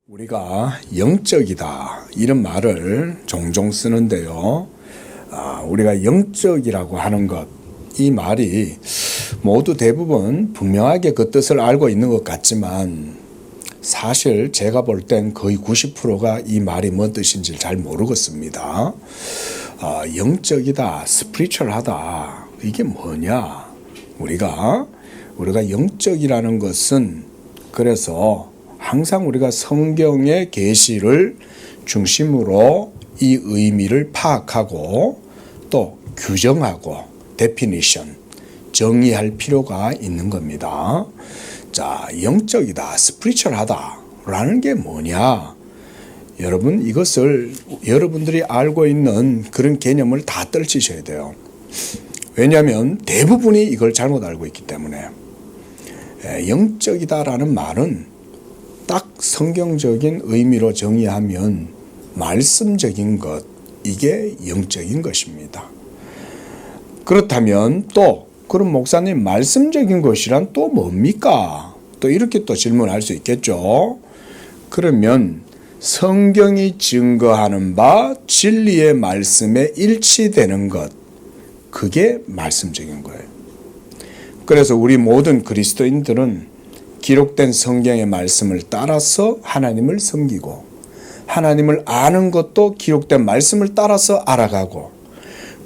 우리가 영적이다 이런 말을 종종 쓰는데요. 우리가 영적이라고 하는 것, 이 말이 모두 대부분 분명하게 그 뜻을 알고 있는 것 같지만 사실 제가 볼 땐 거의 90%가 이 말이 뭔 뜻인지 잘 모르겠습니다. 영적이다, 스피리추얼하다, 이게 뭐냐? 우리가 영적이라는 것은 그래서 항상 우리가 성경의 계시를 중심으로 이 의미를 파악하고 또 규정하고 데피니션, 정의할 필요가 있는 겁니다. 자, 영적이다, 스피리추얼하다라는 게 뭐냐? 여러분, 이것을 여러분들이 알고 있는 그런 개념을 다 떨치셔야 돼요. 왜냐하면 대부분이 이걸 잘못 알고 있기 때문에. 영적이다라는 말은 딱 성경적인 의미로 정의하면 말씀적인 것, 이게 영적인 것입니다. 그렇다면 또 그럼 목사님, 말씀적인 것이란 또 뭡니까? 또 이렇게 또 질문할 수 있겠죠. 그러면 성경이 증거하는 바 진리의 말씀에 일치되는 것, 그게 말씀적인 거예요. 그래서 우리 모든 그리스도인들은 기록된 성경의 말씀을 따라서 하나님을 섬기고 하나님을 아는 것도 기록된 말씀을 따라서 알아가고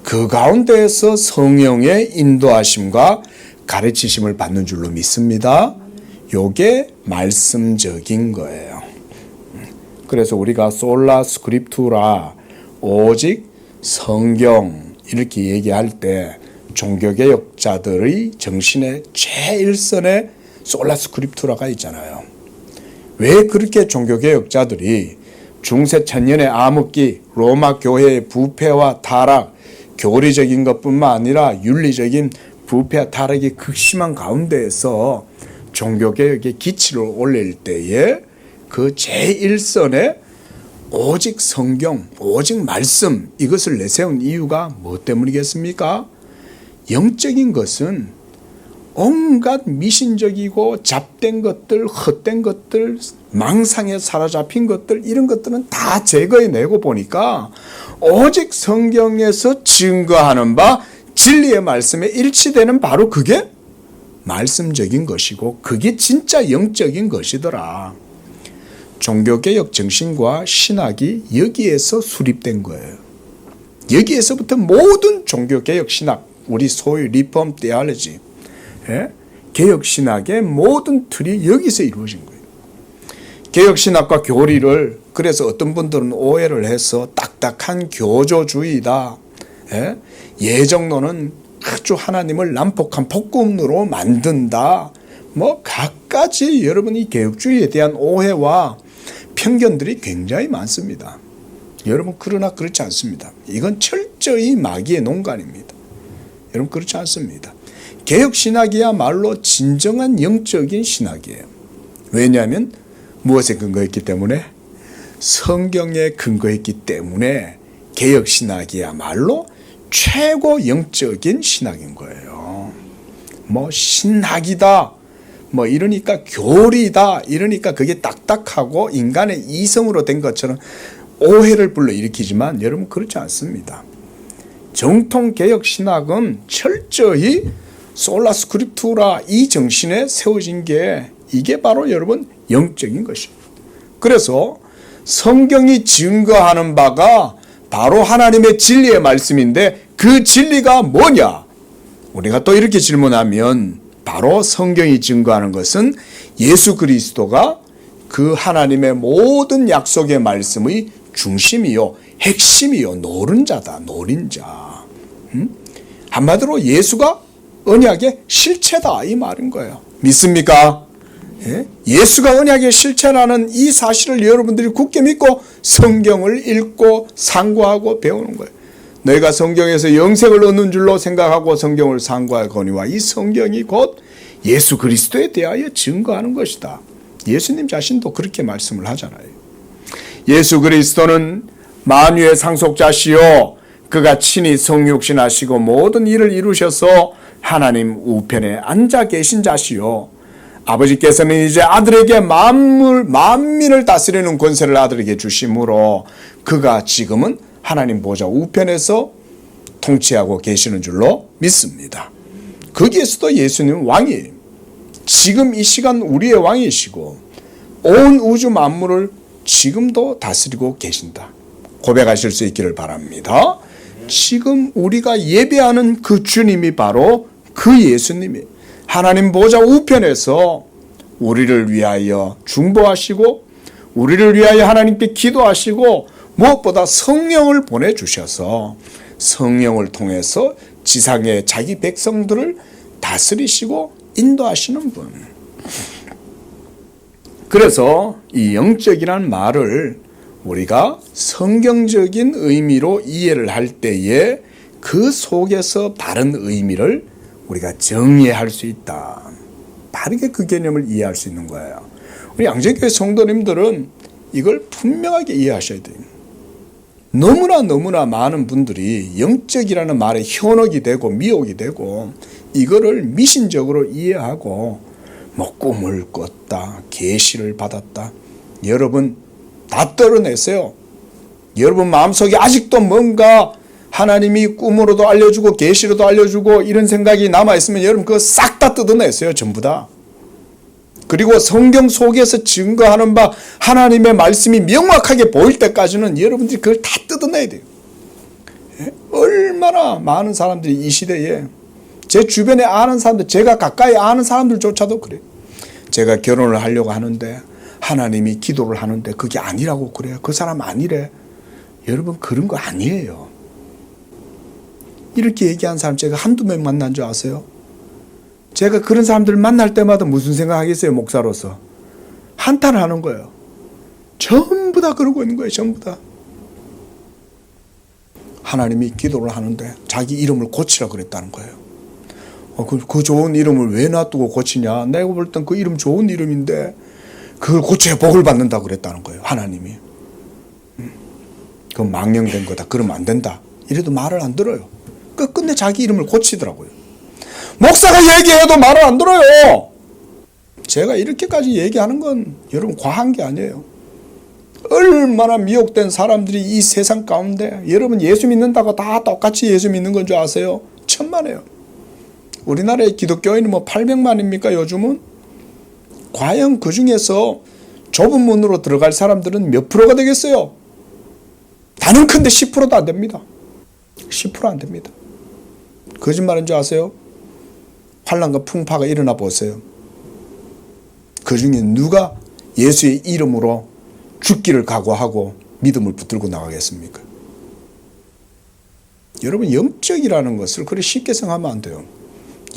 그 가운데에서 성령의 인도하심과 가르치심을 받는 줄로 믿습니다. 요게 말씀적인 거예요. 그래서 우리가 솔라 스크립투라, 오직 성경 이렇게 얘기할 때 종교개혁자들의 정신의 제일선에 솔라 스크립투라가 있잖아요. 왜 그렇게 종교개혁자들이 중세 천년의 암흑기, 로마 교회의 부패와 타락, 교리적인 것뿐만 아니라 윤리적인 부패와 타락이 극심한 가운데에서 종교개혁의 기치를 올릴 때에 그 제1선에 오직 성경, 오직 말씀, 이것을 내세운 이유가 뭐 때문이겠습니까? 영적인 것은 온갖 미신적이고 잡된 것들, 헛된 것들, 망상에 사로잡힌 것들, 이런 것들은 다 제거해내고 보니까 오직 성경에서 증거하는 바 진리의 말씀에 일치되는 바로 그게 말씀적인 것이고 그게 진짜 영적인 것이더라. 종교개혁 정신과 신학이 여기에서 수립된 거예요. 여기에서부터 모든 종교개혁 신학, 우리 소위 리폼 테올로지, 개혁신학의 모든 틀이 여기서 이루어진 거예요. 개혁신학과 교리를 그래서 어떤 분들은 오해를 해서 딱딱한 교조주의다. 예정론은 아주 하나님을 난폭한 폭군으로 만든다. 뭐 갖가지 여러분이 개혁주의에 대한 오해와 편견들이 굉장히 많습니다. 여러분, 그러나 그렇지 않습니다. 이건 철저히 마귀의 농간입니다. 여러분, 그렇지 않습니다. 개혁신학이야말로 진정한 영적인 신학이에요. 왜냐하면 무엇에 근거했기 때문에? 성경에 근거했기 때문에 개혁신학이야말로 최고 영적인 신학인 거예요. 뭐 신학이다, 뭐 이러니까 교리다, 이러니까 그게 딱딱하고 인간의 이성으로 된 것처럼 오해를 불러일으키지만 여러분, 그렇지 않습니다. 정통 개혁신학은 철저히 솔라 스크립투라 이 정신에 세워진 게 이게 바로 여러분 영적인 것입니다. 그래서 성경이 증거하는 바가 바로 하나님의 진리의 말씀인데 그 진리가 뭐냐? 우리가 또 이렇게 질문하면 바로 성경이 증거하는 것은 예수 그리스도가 그 하나님의 모든 약속의 말씀의 중심이요, 핵심이요, 노른자다, 노린자. 한마디로 예수가 언약의 실체다, 이 말인 거예요. 믿습니까? 예수가 언약의 실체라는 이 사실을 여러분들이 굳게 믿고 성경을 읽고 상고하고 배우는 거예요. 너희가 성경에서 영생을 얻는 줄로 생각하고 성경을 상고하거니와 이 성경이 곧 예수 그리스도에 대하여 증거하는 것이다. 예수님 자신도 그렇게 말씀을 하잖아요. 예수 그리스도는 만유의 상속자시요, 그가 친히 성육신하시고 모든 일을 이루셔서 하나님 우편에 앉아 계신 자시요, 아버지께서는 이제 아들에게 만민을 다스리는 권세를 아들에게 주심으로 그가 지금은 하나님 보좌 우편에서 통치하고 계시는 줄로 믿습니다. 거기에서도 예수님은 왕이에요. 지금 이 시간 우리의 왕이시고 온 우주 만물을 지금도 다스리고 계신다. 고백하실 수 있기를 바랍니다. 지금 우리가 예배하는 그 주님이 바로 그 예수님이 하나님 보좌 우편에서 우리를 위하여 중보하시고 우리를 위하여 하나님께 기도하시고 무엇보다 성령을 보내주셔서 성령을 통해서 지상의 자기 백성들을 다스리시고 인도하시는 분. 그래서 이 영적이라는 말을 우리가 성경적인 의미로 이해를 할 때에 그 속에서 바른 의미를 우리가 정의할 수 있다. 바르게 그 개념을 이해할 수 있는 거예요. 우리 양재교회 성도님들은 이걸 분명하게 이해하셔야 돼요. 너무나 많은 분들이 영적이라는 말에 현혹이 되고 미혹이 되고 이거를 미신적으로 이해하고 뭐 꿈을 꿨다, 계시를 받았다. 여러분 다 떨어냈어요. 여러분 마음속에 아직도 뭔가 하나님이 꿈으로도 알려주고 계시로도 알려주고 이런 생각이 남아있으면 여러분 그거 싹 다 뜯어냈어요. 전부 다. 그리고 성경 속에서 증거하는 바 하나님의 말씀이 명확하게 보일 때까지는 여러분들이 그걸 다 뜯어내야 돼요. 얼마나 많은 사람들이 이 시대에 제 주변에 아는 사람들, 제가 가까이 아는 사람들조차도 그래요. 제가 결혼을 하려고 하는데 하나님이 기도를 하는데 그게 아니라고 그래요. 그 사람 아니래. 여러분 그런 거 아니에요. 이렇게 얘기한 사람 제가 한두 명 만난 줄 아세요? 제가 그런 사람들을 만날 때마다 무슨 생각하겠어요? 목사로서 한탄을 하는 거예요. 전부 다 그러고 있는 거예요. 전부 다. 하나님이 기도를 하는데 자기 이름을 고치라 그랬다는 거예요. 그 좋은 이름을 왜 놔두고 고치냐? 내가 볼 땐 그 이름 좋은 이름인데 그걸 고쳐야 복을 받는다고 그랬다는 거예요. 하나님이. 그건 망령된 거다. 그러면 안 된다. 이래도 말을 안 들어요. 끝내 자기 이름을 고치더라고요. 목사가 얘기해도 말을 안 들어요. 제가 이렇게까지 얘기하는 건 여러분 과한 게 아니에요. 얼마나 미혹된 사람들이 이 세상 가운데 여러분 예수 믿는다고 다 똑같이 예수 믿는 건 줄 아세요? 천만에요. 우리나라의 기독교인은 뭐 800만입니까 요즘은? 과연 그 중에서 좁은 문으로 들어갈 사람들은 몇 프로가 되겠어요? 단언컨대 10%도 안 됩니다. 10% 안 됩니다. 거짓말인 줄 아세요? 환난과 풍파가 일어나 보세요. 그 중에 누가 예수의 이름으로 죽기를 각오하고 믿음을 붙들고 나가겠습니까? 여러분 영적이라는 것을 그렇게 쉽게 생각하면 안 돼요.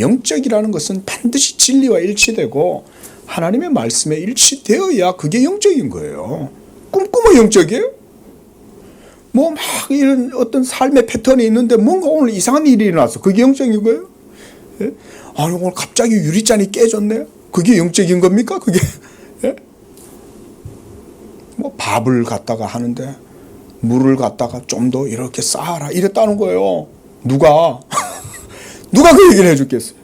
영적이라는 것은 반드시 진리와 일치되고 하나님의 말씀에 일치되어야 그게 영적인 거예요. 꿈꾸면 영적이에요? 뭐 막 이런 어떤 삶의 패턴이 있는데 뭔가 오늘 이상한 일이 일어났어. 그게 영적인 거예요? 예? 아니 오늘 갑자기 유리잔이 깨졌네. 그게 영적인 겁니까? 그게 예? 뭐 밥을 갖다가 하는데 물을 갖다가 좀 더 이렇게 쌓아라 이랬다는 거예요. 누가 그 얘기를 해줬겠어요?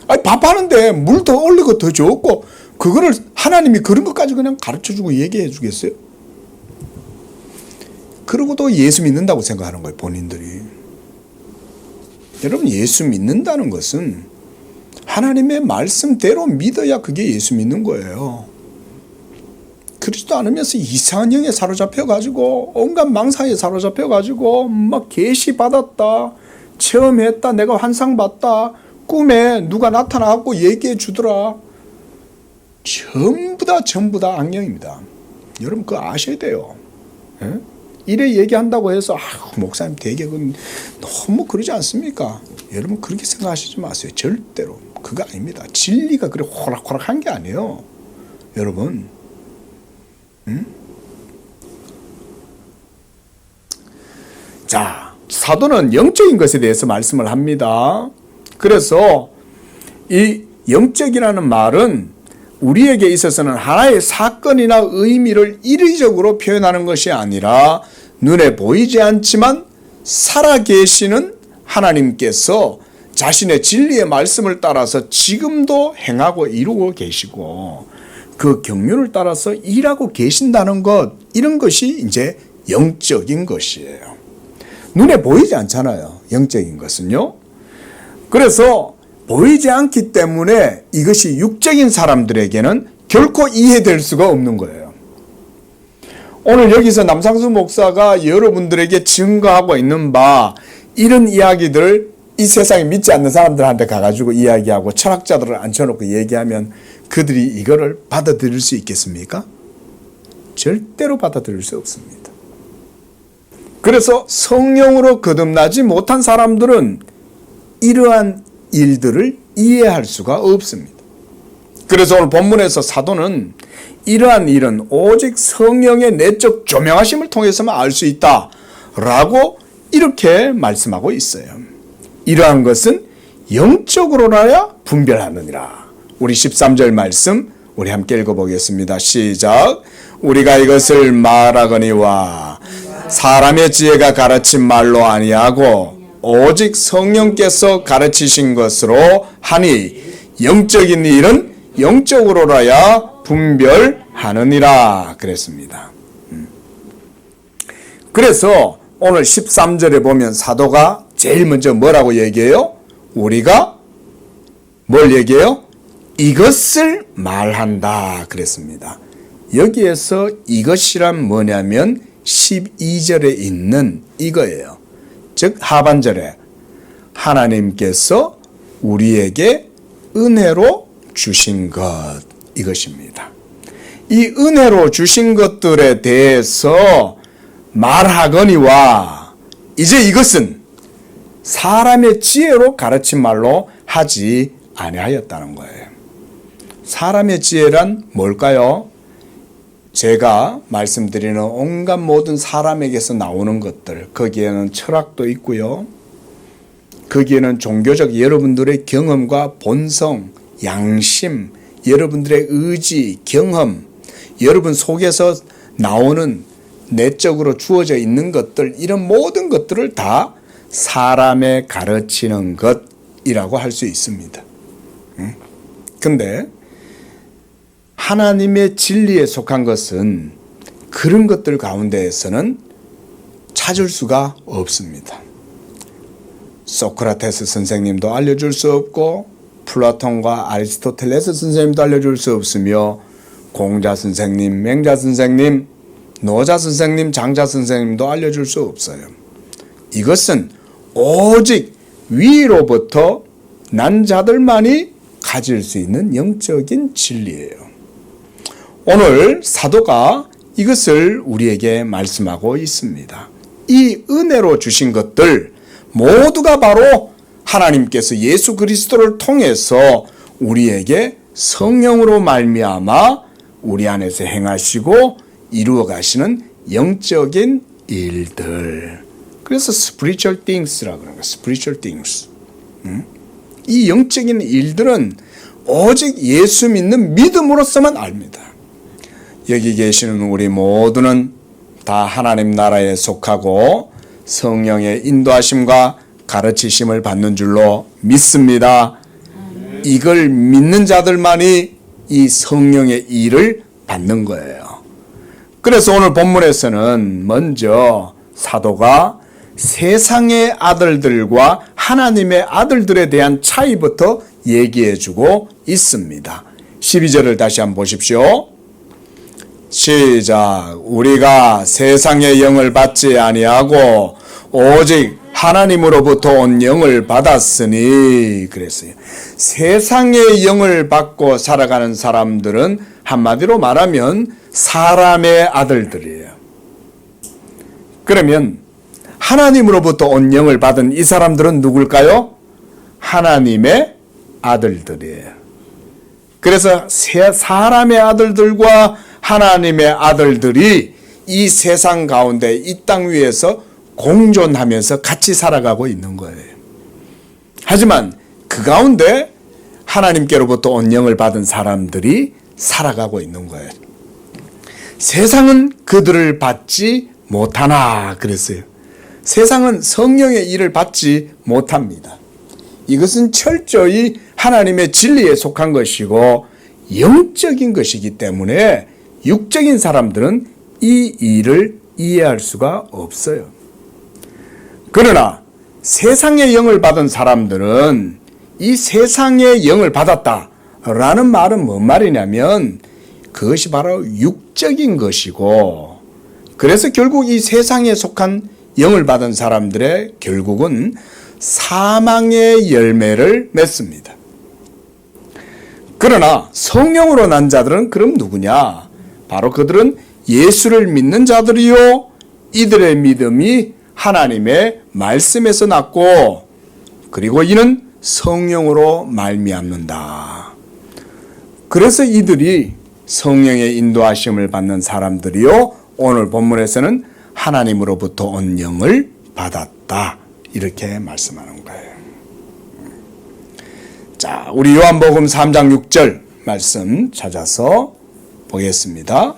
아니 밥 하는데 물 더 올리고 더 줬고 그거를 하나님이 그런 것까지 그냥 가르쳐주고 얘기해 주겠어요? 그러고도 예수 믿는다고 생각하는 거예요. 본인들이. 여러분 예수 믿는다는 것은 하나님의 말씀대로 믿어야 그게 예수 믿는 거예요. 그렇지도 않으면서 이상한 영에 사로잡혀가지고 온갖 망상에 사로잡혀가지고 막 계시 받았다, 체험했다, 내가 환상 봤다, 꿈에 누가 나타나갖고 얘기해 주더라. 전부 다 악령입니다. 여러분 그거 아셔야 돼요. 예? 이래 얘기한다고 해서 목사님 되게 너무 그러지 않습니까? 여러분 그렇게 생각하시지 마세요. 절대로 그거 아닙니다. 진리가 그래 호락호락한 게 아니에요. 여러분 자, 사도는 영적인 것에 대해서 말씀을 합니다. 그래서 이 영적이라는 말은 우리에게 있어서는 하나의 사건이나 의미를 이의적으로 표현하는 것이 아니라 눈에 보이지 않지만 살아계시는 하나님께서 자신의 진리의 말씀을 따라서 지금도 행하고 이루고 계시고 그 경륜을 따라서 일하고 계신다는 것, 이런 것이 이제 영적인 것이에요. 눈에 보이지 않잖아요, 영적인 것은요. 그래서 보이지 않기 때문에 이것이 육적인 사람들에게는 결코 이해될 수가 없는 거예요. 오늘 여기서 남상수 목사가 여러분들에게 증거하고 있는 바, 이런 이야기들을 이 세상에 믿지 않는 사람들한테 가가지고 이야기하고 철학자들을 앉혀놓고 얘기하면 그들이 이거를 받아들일 수 있겠습니까? 절대로 받아들일 수 없습니다. 그래서 성령으로 거듭나지 못한 사람들은 이러한 일들을 이해할 수가 없습니다. 그래서 오늘 본문에서 사도는 이러한 일은 오직 성령의 내적 조명하심을 통해서만 알 수 있다라고 이렇게 말씀하고 있어요. 이러한 것은 영적으로나야 분별하느니라. 우리 13절 말씀 우리 함께 읽어보겠습니다. 시작. 우리가 이것을 말하거니와 사람의 지혜가 가르친 말로 아니하고 오직 성령께서 가르치신 것으로 하니 영적인 일은 영적으로라야 분별하느니라 그랬습니다. 그래서 오늘 13절에 보면 사도가 제일 먼저 뭐라고 얘기해요? 우리가 뭘 얘기해요? 이것을 말한다 그랬습니다. 여기에서 이것이란 뭐냐면 12절에 있는 이거예요. 즉 하반절에 하나님께서 우리에게 은혜로 주신 것, 이것입니다. 이 은혜로 주신 것들에 대해서 말하거니와 이제 이것은 사람의 지혜로 가르친 말로 하지 아니하였다는 거예요. 사람의 지혜란 뭘까요? 제가 말씀드리는 온갖 모든 사람에게서 나오는 것들, 거기에는 철학도 있고요. 거기에는 종교적 여러분들의 경험과 본성, 양심, 여러분들의 의지, 경험, 여러분 속에서 나오는 내적으로 주어져 있는 것들, 이런 모든 것들을 다 사람에 가르치는 것이라고 할 수 있습니다. 근데 하나님의 진리에 속한 것은 그런 것들 가운데에서는 찾을 수가 없습니다. 소크라테스 선생님도 알려줄 수 없고 플라톤과 아리스토텔레스 선생님도 알려줄 수 없으며 공자 선생님, 맹자 선생님, 노자 선생님, 장자 선생님도 알려줄 수 없어요. 이것은 오직 위로부터 난 자들만이 가질 수 있는 영적인 진리예요. 오늘 사도가 이것을 우리에게 말씀하고 있습니다. 이 은혜로 주신 것들 모두가 바로 하나님께서 예수 그리스도를 통해서 우리에게 성령으로 말미암아 우리 안에서 행하시고 이루어 가시는 영적인 일들. 그래서 spiritual things라고 그러는 거예요. spiritual things. 이 영적인 일들은 오직 예수 믿는 믿음으로서만 압니다. 여기 계시는 우리 모두는 다 하나님 나라에 속하고 성령의 인도하심과 가르치심을 받는 줄로 믿습니다. 이걸 믿는 자들만이 이 성령의 일을 받는 거예요. 그래서 오늘 본문에서는 먼저 사도가 세상의 아들들과 하나님의 아들들에 대한 차이부터 얘기해주고 있습니다. 12절을 다시 한번 보십시오. 시작. 우리가 세상의 영을 받지 아니하고 오직 하나님으로부터 온 영을 받았으니 그랬어요. 세상의 영을 받고 살아가는 사람들은 한마디로 말하면 사람의 아들들이에요. 그러면 하나님으로부터 온 영을 받은 이 사람들은 누굴까요? 하나님의 아들들이에요. 그래서 사람의 아들들과 하나님의 아들들이 이 세상 가운데 이 땅 위에서 공존하면서 같이 살아가고 있는 거예요. 하지만 그 가운데 하나님께로부터 온 영을 받은 사람들이 살아가고 있는 거예요. 세상은 그들을 받지 못하나 그랬어요. 세상은 성령의 일을 받지 못합니다. 이것은 철저히 하나님의 진리에 속한 것이고 영적인 것이기 때문에 육적인 사람들은 이 일을 이해할 수가 없어요. 그러나 세상의 영을 받은 사람들은 이 세상의 영을 받았다라는 말은 뭔 말이냐면 그것이 바로 육적인 것이고, 그래서 결국 이 세상에 속한 영을 받은 사람들의 결국은 사망의 열매를 맺습니다. 그러나 성령으로 난 자들은 그럼 누구냐? 바로 그들은 예수를 믿는 자들이요, 이들의 믿음이 하나님의 말씀에서 났고, 그리고 이는 성령으로 말미암는다. 그래서 이들이 성령의 인도하심을 받는 사람들이요, 오늘 본문에서는 하나님으로부터 온 영을 받았다, 이렇게 말씀하는 거예요. 자, 우리 요한복음 3장 6절 말씀 찾아서 보겠습니다.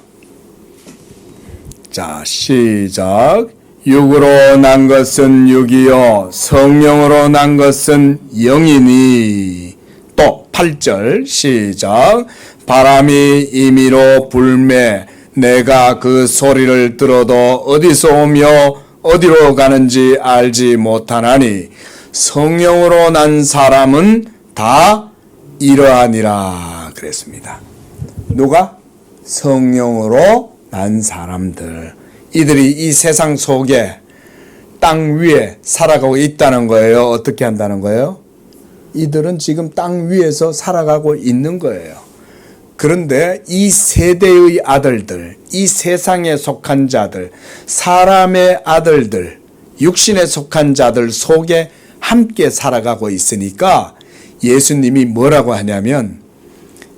자, 시작. 육으로 난 것은 육이요 성령으로 난 것은 영이니. 또 8절 시작. 바람이 임의로 불매 내가 그 소리를 들어도 어디서 오며 어디로 가는지 알지 못하나니 성령으로 난 사람은 다 이러하니라 그랬습니다. 누가? 성령으로 난 사람들. 이들이 이 세상 속에 땅 위에 살아가고 있다는 거예요. 어떻게 한다는 거예요? 이들은 지금 땅 위에서 살아가고 있는 거예요. 그런데 이 세대의 아들들, 이 세상에 속한 자들, 사람의 아들들, 육신에 속한 자들 속에 함께 살아가고 있으니까 예수님이 뭐라고 하냐면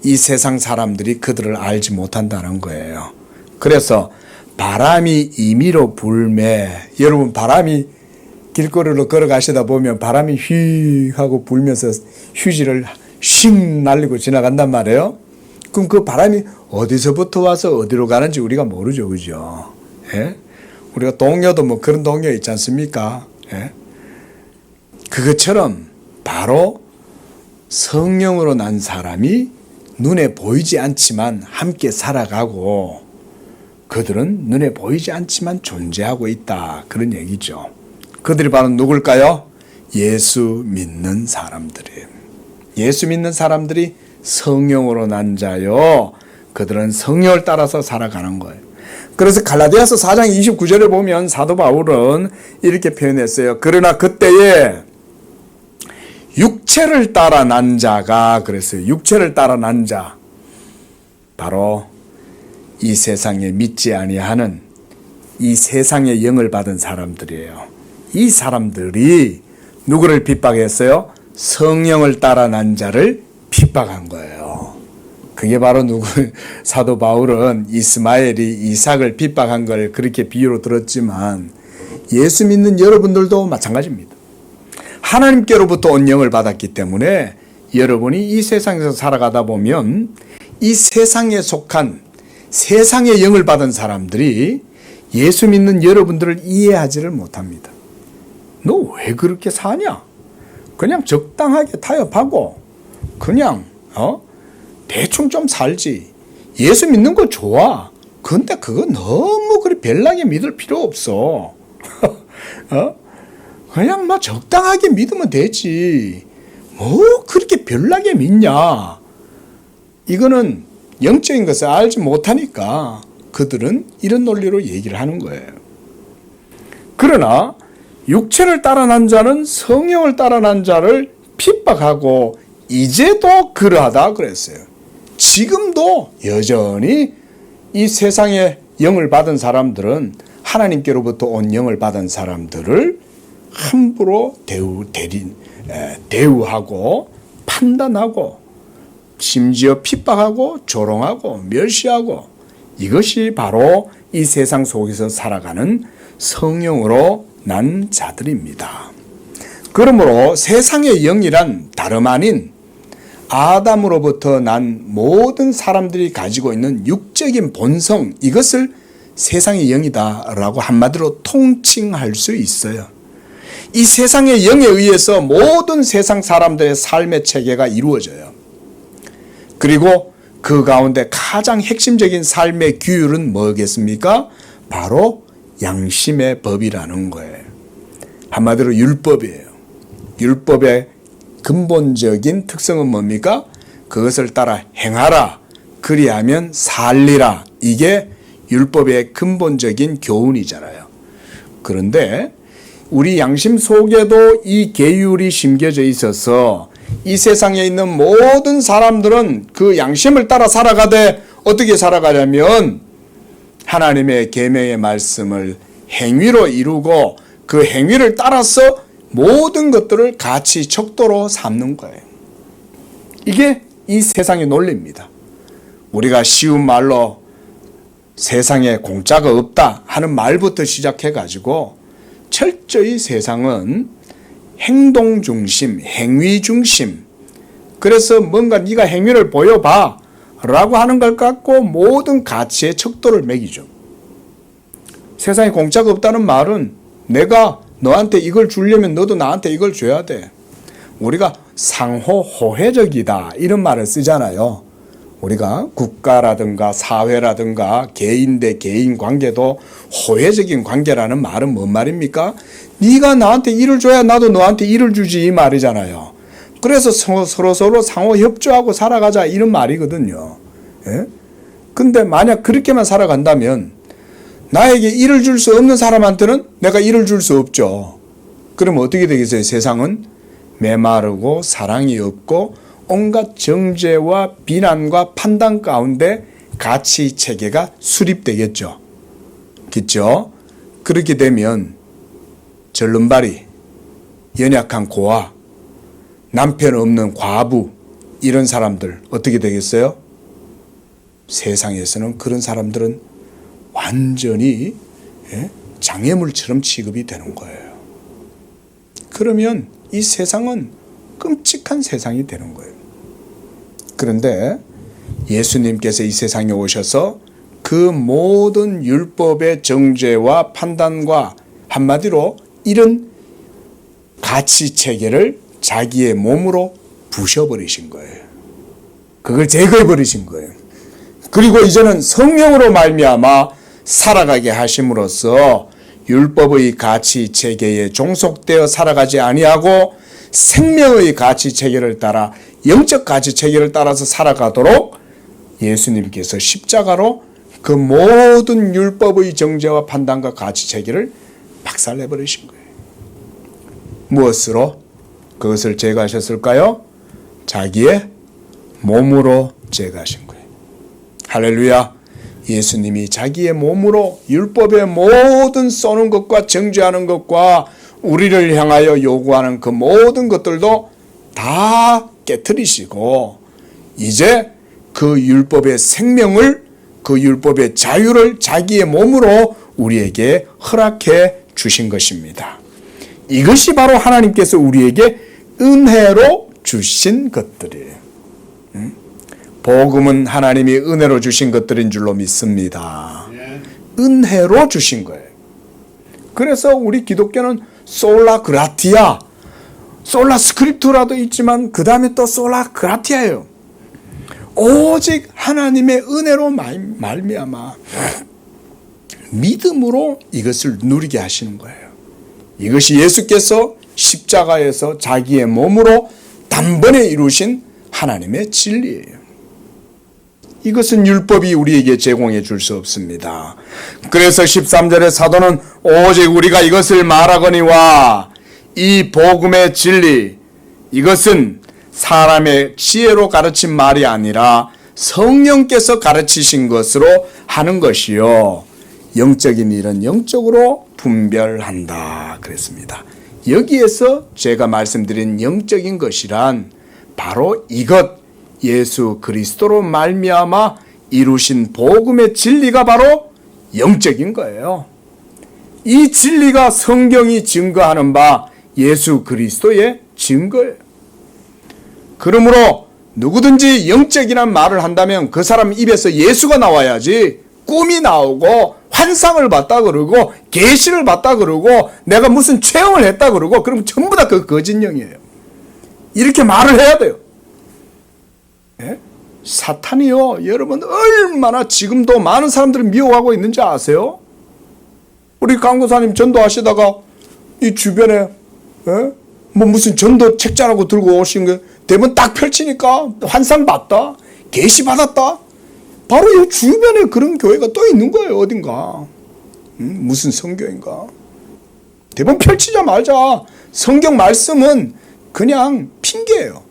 이 세상 사람들이 그들을 알지 못한다는 거예요. 그래서 바람이 임의로 불매, 여러분 바람이 길거리로 걸어가시다 보면 바람이 휘 하고 불면서 휴지를 쉥 날리고 지나간단 말이에요. 그럼 그 바람이 어디서부터 와서 어디로 가는지 우리가 모르죠, 그죠? 예? 우리가 동요도 뭐 그런 동요 있지 않습니까? 예? 그것처럼 바로 성령으로 난 사람이 눈에 보이지 않지만 함께 살아가고 그들은 눈에 보이지 않지만 존재하고 있다, 그런 얘기죠. 그들이 바로 누굴까요? 예수 믿는 사람들이에요. 예수 믿는 사람들이 성령으로 난 자요, 그들은 성령을 따라서 살아가는 거예요. 그래서 갈라디아서 4장 29절에 보면 사도 바울은 이렇게 표현했어요. 그러나 그때에 육체를 따라 난 자가, 그랬어요. 육체를 따라 난 자, 바로 이 세상에 믿지 아니하는 이 세상의 영을 받은 사람들이에요. 이 사람들이 누구를 핍박했어요? 성령을 따라 난 자를 핍박한 거예요. 그게 바로 누구? 사도 바울은 이스마엘이 이삭을 핍박한 걸 그렇게 비유로 들었지만 예수 믿는 여러분들도 마찬가지입니다. 하나님께로부터 온 영을 받았기 때문에 여러분이 이 세상에서 살아가다 보면 이 세상에 속한 세상의 영을 받은 사람들이 예수 믿는 여러분들을 이해하지를 못합니다. 너 왜 그렇게 사냐? 그냥 적당하게 타협하고 그냥 대충 좀 살지. 예수 믿는 거 좋아. 근데 그거 너무 그리 별나게 믿을 필요 없어. 그냥 막 적당하게 믿으면 되지. 뭐 그렇게 별나게 믿냐? 이거는 영적인 것을 알지 못하니까 그들은 이런 논리로 얘기를 하는 거예요. 그러나 육체를 따라 난 자는 성령을 따라 난 자를 핍박하고 이제도 그러하다 그랬어요. 지금도 여전히 이 세상의 영을 받은 사람들은 하나님께로부터 온 영을 받은 사람들을 함부로 대우하고 판단하고 심지어 핍박하고 조롱하고 멸시하고, 이것이 바로 이 세상 속에서 살아가는 성령으로 난 자들입니다. 그러므로 세상의 영이란 다름 아닌 아담으로부터 난 모든 사람들이 가지고 있는 육적인 본성, 이것을 세상의 영이다라고 한마디로 통칭할 수 있어요. 이 세상의 영에 의해서 모든 세상 사람들의 삶의 체계가 이루어져요. 그리고 그 가운데 가장 핵심적인 삶의 규율은 뭐겠습니까? 바로 양심의 법이라는 거예요. 한마디로 율법이에요. 율법의 근본적인 특성은 뭡니까? 그것을 따라 행하라. 그리하면 살리라. 이게 율법의 근본적인 교훈이잖아요. 그런데 우리 양심 속에도 이 계율이 심겨져 있어서 이 세상에 있는 모든 사람들은 그 양심을 따라 살아가되 어떻게 살아가냐면 하나님의 계명의 말씀을 행위로 이루고 그 행위를 따라서 모든 것들을 가치 척도로 삼는 거예요. 이게 이 세상의 논리입니다. 우리가 쉬운 말로 세상에 공짜가 없다 하는 말부터 시작해가지고 철저히 세상은 행동 중심, 행위 중심. 그래서 뭔가 네가 행위를 보여봐 라고 하는 걸 갖고 모든 가치의 척도를 매기죠. 세상에 공짜가 없다는 말은 내가 너한테 이걸 주려면 너도 나한테 이걸 줘야 돼. 우리가 상호 호혜적이다 이런 말을 쓰잖아요. 우리가 국가라든가 사회라든가 개인 대 개인 관계도 호혜적인 관계라는 말은 뭔 말입니까? 네가 나한테 일을 줘야 나도 너한테 일을 주지 이 말이잖아요. 그래서 서로 상호 협조하고 살아가자 이런 말이거든요. 예? 근데 만약 그렇게만 살아간다면 나에게 일을 줄 수 없는 사람한테는 내가 일을 줄 수 없죠. 그러면 어떻게 되겠어요? 세상은 메마르고 사랑이 없고 온갖 정죄와 비난과 판단 가운데 가치 체계가 수립되겠죠. 그렇죠? 그렇게 되면 절름발이, 연약한 고아, 남편 없는 과부 이런 사람들 어떻게 되겠어요? 세상에서는 그런 사람들은 완전히 장애물처럼 취급이 되는 거예요. 그러면 이 세상은 끔찍한 세상이 되는 거예요. 그런데 예수님께서 이 세상에 오셔서 그 모든 율법의 정죄와 판단과 한마디로 이런 가치 체계를 자기의 몸으로 부셔버리신 거예요. 그걸 제거해버리신 거예요. 그리고 이제는 성령으로 말미암아 살아가게 하심으로써 율법의 가치 체계에 종속되어 살아가지 아니하고 생명의 가치 체계를 따라 영적 가치 체계를 따라서 살아가도록 예수님께서 십자가로 그 모든 율법의 정죄와 판단과 가치 체계를 박살내버리신 거예요. 무엇으로 그것을 제거하셨을까요? 자기의 몸으로 제거하신 거예요. 할렐루야. 예수님이 자기의 몸으로 율법의 모든 쏘는 것과 정죄하는 것과 우리를 향하여 요구하는 그 모든 것들도 다 깨트리시고 이제 그 율법의 생명을, 그 율법의 자유를 자기의 몸으로 우리에게 허락해 주신 것입니다. 이것이 바로 하나님께서 우리에게 은혜로 주신 것들이에요. 복음은 하나님이 은혜로 주신 것들인 줄로 믿습니다. 은혜로 주신 거예요. 그래서 우리 기독교는 솔라 그라티아, 솔라 스크립투라도 있지만 그 다음에 또 솔라 그라티아예요. 오직 하나님의 은혜로 말미암아 믿음으로 이것을 누리게 하시는 거예요. 이것이 예수께서 십자가에서 자기의 몸으로 단번에 이루신 하나님의 진리예요. 이것은 율법이 우리에게 제공해 줄 수 없습니다. 그래서 13절의 사도는 오직 우리가 이것을 말하거니와 이 복음의 진리, 이것은 사람의 지혜로 가르친 말이 아니라 성령께서 가르치신 것으로 하는 것이요 영적인 일은 영적으로 분별한다 그랬습니다. 여기에서 제가 말씀드린 영적인 것이란 바로 이것, 예수 그리스도로 말미암아 이루신 복음의 진리가 바로 영적인 거예요. 이 진리가 성경이 증거하는 바 예수 그리스도의 증거예요. 그러므로 누구든지 영적이란 말을 한다면 그 사람 입에서 예수가 나와야지 꿈이 나오고 환상을 봤다 그러고 계시를 봤다 그러고 내가 무슨 체험을 했다 그러고 그럼 전부 다 그 거짓령이에요. 이렇게 말을 해야 돼요. 예? 사탄이요, 여러분 얼마나 지금도 많은 사람들을 미혹하고 있는지 아세요? 우리 강도사님 전도하시다가 이 주변에 뭐 무슨 전도 책자라고 들고 오신 게 대본 딱 펼치니까 환상 봤다, 계시 받았다. 바로 이 주변에 그런 교회가 또 있는 거예요. 어딘가 무슨 성교인가. 대본 펼치자마자 성경 말씀은 그냥 핑계예요.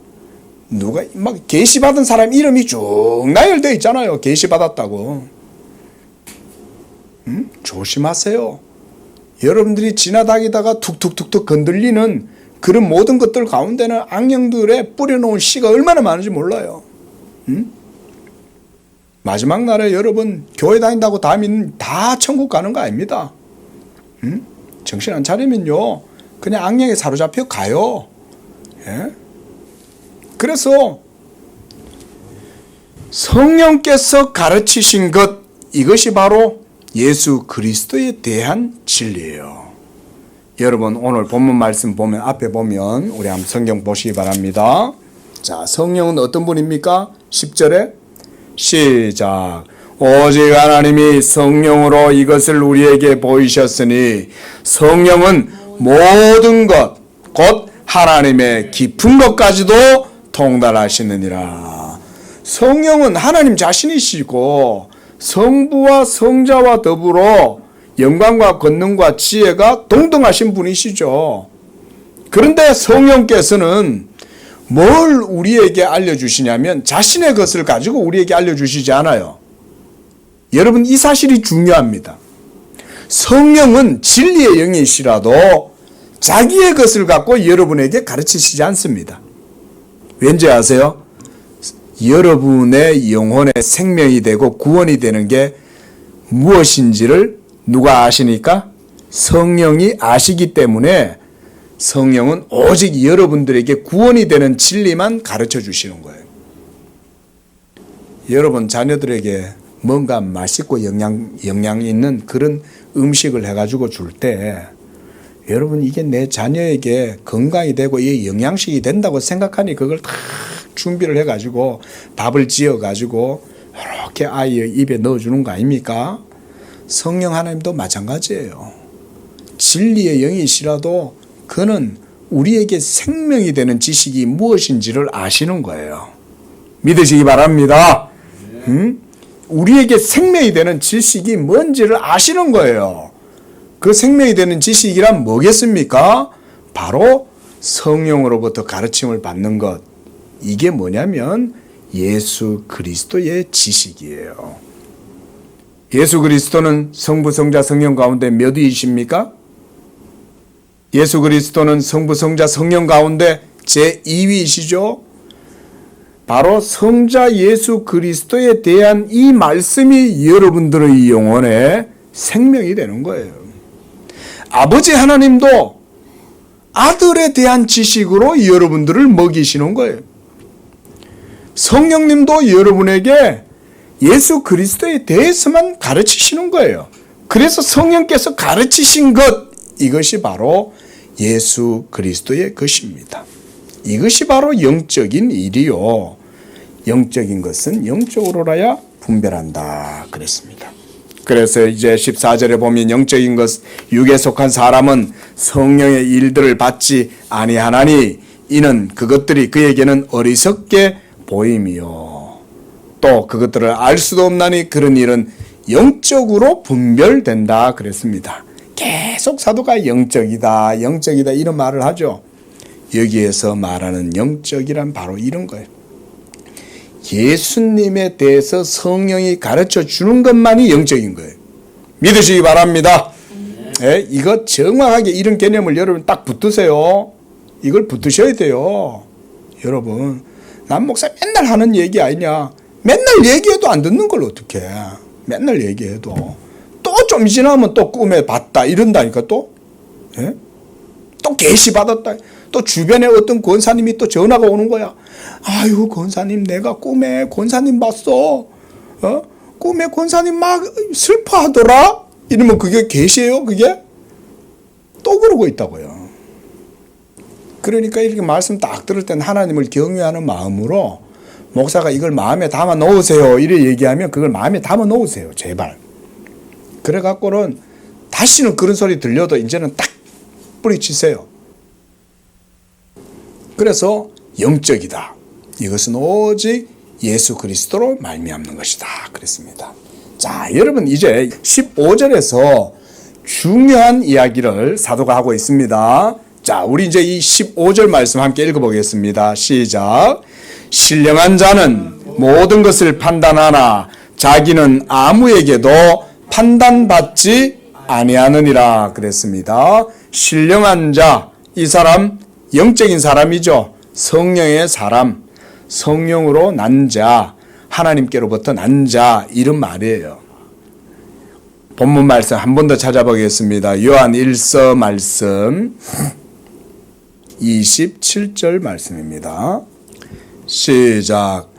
누가 막 계시 받은 사람 이름이 쭉 나열되어 있잖아요. 계시 받았다고. 조심하세요. 여러분들이 지나다니다가 툭툭툭툭 건들리는 그런 모든 것들 가운데는 악령들의 뿌려놓은 씨가 얼마나 많은지 몰라요. 마지막 날에 여러분 교회 다닌다고 다 천국 가는 거 아닙니다. 정신 안 차리면요 그냥 악령에 사로잡혀 가요. 예? 그래서 성령께서 가르치신 것, 이것이 바로 예수 그리스도에 대한 진리예요. 여러분 오늘 본문 말씀 보면 앞에 보면 우리 한번 성경 보시기 바랍니다. 자, 성령은 어떤 분입니까? 10절에 시작. 오직 하나님이 성령으로 이것을 우리에게 보이셨으니 성령은 모든 것 곧 하나님의 깊은 것까지도 통달하시느니라. 성령은 하나님 자신이시고 성부와 성자와 더불어 영광과 권능과 지혜가 동등하신 분이시죠. 그런데 성령께서는 뭘 우리에게 알려주시냐면 자신의 것을 가지고 우리에게 알려주시지 않아요. 여러분 이 사실이 중요합니다. 성령은 진리의 영이시라도 자기의 것을 갖고 여러분에게 가르치시지 않습니다. 왠지 아세요? 여러분의 영혼의 생명이 되고 구원이 되는 게 무엇인지를 누가 아시니까? 성령이 아시기 때문에 성령은 오직 여러분들에게 구원이 되는 진리만 가르쳐 주시는 거예요. 여러분 자녀들에게 뭔가 맛있고 영양 있는 그런 음식을 해가지고 줄 때 여러분 이게 내 자녀에게 건강이 되고 이 영양식이 된다고 생각하니 그걸 다 준비를 해가지고 밥을 지어가지고 이렇게 아이의 입에 넣어주는 거 아닙니까? 성령 하나님도 마찬가지예요. 진리의 영이시라도 그는 우리에게 생명이 되는 지식이 무엇인지를 아시는 거예요. 믿으시기 바랍니다. 우리에게 생명이 되는 지식이 뭔지를 아시는 거예요. 그 생명이 되는 지식이란 뭐겠습니까? 바로 성령으로부터 가르침을 받는 것. 이게 뭐냐면 예수 그리스도의 지식이에요. 예수 그리스도는 성부, 성자, 성령 가운데 몇 위이십니까? 예수 그리스도는 성부, 성자, 성령 가운데 제2위이시죠? 바로 성자 예수 그리스도에 대한 이 말씀이 여러분들의 영혼에 생명이 되는 거예요. 아버지 하나님도 아들에 대한 지식으로 여러분들을 먹이시는 거예요. 성령님도 여러분에게 예수 그리스도에 대해서만 가르치시는 거예요. 그래서 성령께서 가르치신 것, 이것이 바로 예수 그리스도의 것입니다. 이것이 바로 영적인 일이요. 영적인 것은 영적으로라야 분별한다 그랬습니다. 그래서 이제 14절에 보면 영적인 것, 육에 속한 사람은 성령의 일들을 받지 아니하나니 이는 그것들이 그에게는 어리석게 보임이요. 또 그것들을 알 수도 없나니 그런 일은 영적으로 분별된다 그랬습니다. 계속 사도가 영적이다, 영적이다 이런 말을 하죠. 여기에서 말하는 영적이란 바로 이런 거예요. 예수님에 대해서 성령이 가르쳐 주는 것만이 영적인 거예요. 믿으시기 바랍니다. 네, 이거 정확하게 이런 개념을 여러분 딱 붙드세요. 이걸 붙드셔야 돼요. 여러분, 남 목사 맨날 하는 얘기 아니냐. 맨날 얘기해도 안 듣는 걸 어떡해. 맨날 얘기해도. 또 좀 지나면 또 꿈에 봤다 이런다니까 또. 예? 또 계시 받았다. 또 주변에 어떤 권사님이 또 전화가 오는 거야. 아유 권사님 내가 꿈에 권사님 봤어. 꿈에 권사님 막 슬퍼하더라. 이러면 그게 계시예요? 그게? 또 그러고 있다고요. 그러니까 이렇게 말씀 딱 들을 땐 하나님을 경외하는 마음으로 목사가 이걸 마음에 담아 놓으세요. 이래 얘기하면 그걸 마음에 담아 놓으세요. 제발. 그래갖고는 다시는 그런 소리 들려도 이제는 딱 뿌리치세요. 그래서 영적이다. 이것은 오직 예수 그리스도로 말미암는 것이다. 그랬습니다. 자, 여러분 이제 15절에서 중요한 이야기를 사도가 하고 있습니다. 자, 우리 이제 이 15절 말씀 함께 읽어보겠습니다. 시작. 신령한 자는 모든 것을 판단하나 자기는 아무에게도 판단받지 아니하느니라 그랬습니다. 신령한 자, 이 사람 영적인 사람이죠. 성령의 사람, 성령으로 난 자, 하나님께로부터 난 자, 이런 말이에요. 본문 말씀 한 번 더 찾아보겠습니다. 요한 1서 말씀 27절 말씀입니다. 시작.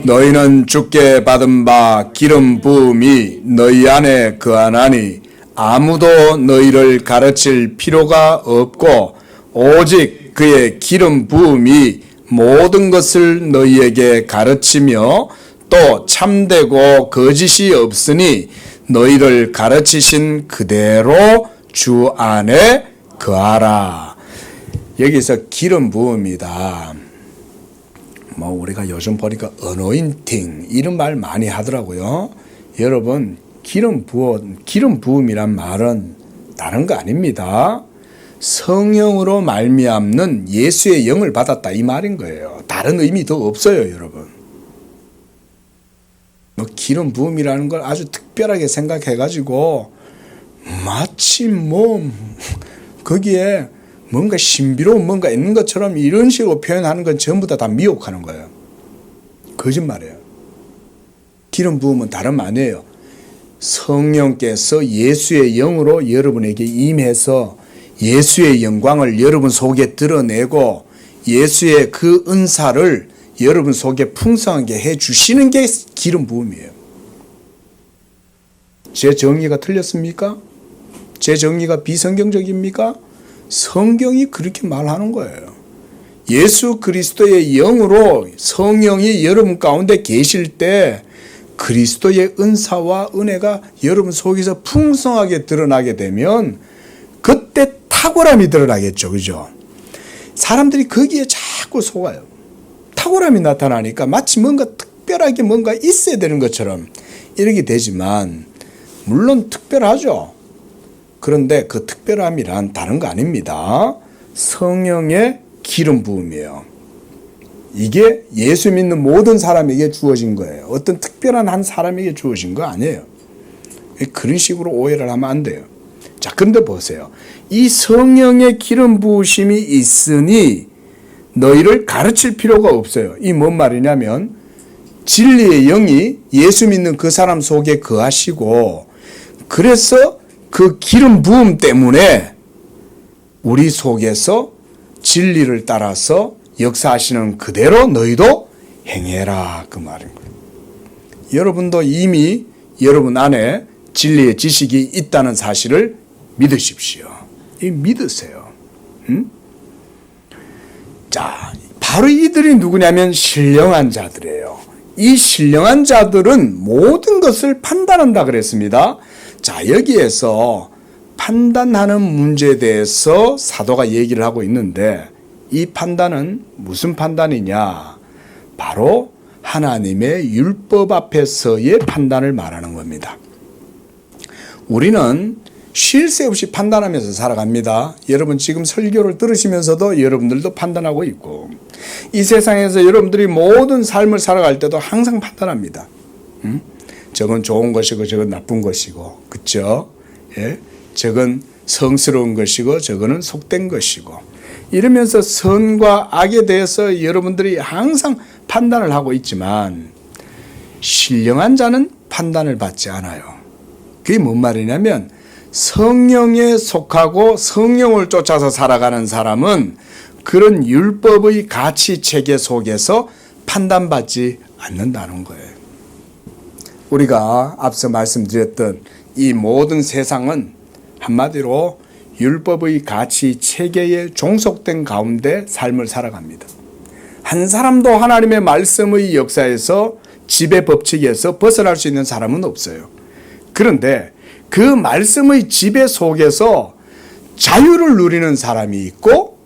너희는 주께 받은 바 기름 부음이 너희 안에 거하나니 아무도 너희를 가르칠 필요가 없고 오직 그의 기름 부음이 모든 것을 너희에게 가르치며 또 참되고 거짓이 없으니 너희를 가르치신 그대로 주 안에 거하라. 여기서 기름 부음이다. 뭐 우리가 요즘 보니까 어노인팅 이런 말 많이 하더라고요. 여러분 기름 부음이란 말은 다른 거 아닙니다. 성령으로 말미암는 예수의 영을 받았다 이 말인 거예요. 다른 의미 더 없어요, 여러분. 뭐 기름 부음이라는 걸 아주 특별하게 생각해가지고 마치 뭐 거기에 뭔가 신비로운 뭔가 있는 것처럼 이런 식으로 표현하는 건 전부 다 미혹하는 거예요. 거짓말이에요. 기름 부음은 다름 아니에요. 성령께서 예수의 영으로 여러분에게 임해서 예수의 영광을 여러분 속에 드러내고 예수의 그 은사를 여러분 속에 풍성하게 해주시는 게 기름 부음이에요. 제 정의가 틀렸습니까? 제 정의가 비성경적입니까? 성경이 그렇게 말하는 거예요. 예수 그리스도의 영으로 성령이 여러분 가운데 계실 때 그리스도의 은사와 은혜가 여러분 속에서 풍성하게 드러나게 되면 그때 탁월함이 드러나겠죠. 그죠? 사람들이 거기에 자꾸 속아요. 탁월함이 나타나니까 마치 뭔가 특별하게 뭔가 있어야 되는 것처럼 이렇게 되지만 물론 특별하죠. 그런데 그 특별함이란 다른 거 아닙니다. 성령의 기름 부음이에요. 이게 예수 믿는 모든 사람에게 주어진 거예요. 어떤 특별한 한 사람에게 주어진 거 아니에요. 그런 식으로 오해를 하면 안 돼요. 자, 근데 보세요. 이 성령의 기름 부으심이 있으니 너희를 가르칠 필요가 없어요. 이 뭔 말이냐면 진리의 영이 예수 믿는 그 사람 속에 거하시고 그래서 그 기름 부음 때문에 우리 속에서 진리를 따라서 역사하시는 그대로 너희도 행해라 그 말인 거예요. 여러분도 이미 여러분 안에 진리의 지식이 있다는 사실을 믿으십시오. 믿으세요. 응? 자, 바로 이들이 누구냐면 신령한 자들이에요. 이 신령한 자들은 모든 것을 판단한다 그랬습니다. 자, 여기에서 판단하는 문제에 대해서 사도가 얘기를 하고 있는데 이 판단은 무슨 판단이냐? 바로 하나님의 율법 앞에서의 판단을 말하는 겁니다. 우리는 쉴 새 없이 판단하면서 살아갑니다. 여러분 지금 설교를 들으시면서도 여러분들도 판단하고 있고 이 세상에서 여러분들이 모든 삶을 살아갈 때도 항상 판단합니다. 저건 좋은 것이고 저건 나쁜 것이고 그렇죠? 예? 저건 성스러운 것이고 저거는 속된 것이고 이러면서 선과 악에 대해서 여러분들이 항상 판단을 하고 있지만 신령한 자는 판단을 받지 않아요. 그게 뭔 말이냐면 성령에 속하고 성령을 쫓아서 살아가는 사람은 그런 율법의 가치 체계 속에서 판단받지 않는다는 거예요. 우리가 앞서 말씀드렸던 이 모든 세상은 한마디로 율법의 가치 체계에 종속된 가운데 삶을 살아갑니다. 한 사람도 하나님의 말씀의 역사에서 지배 법칙에서 벗어날 수 있는 사람은 없어요. 그런데 그 말씀의 지배 속에서 자유를 누리는 사람이 있고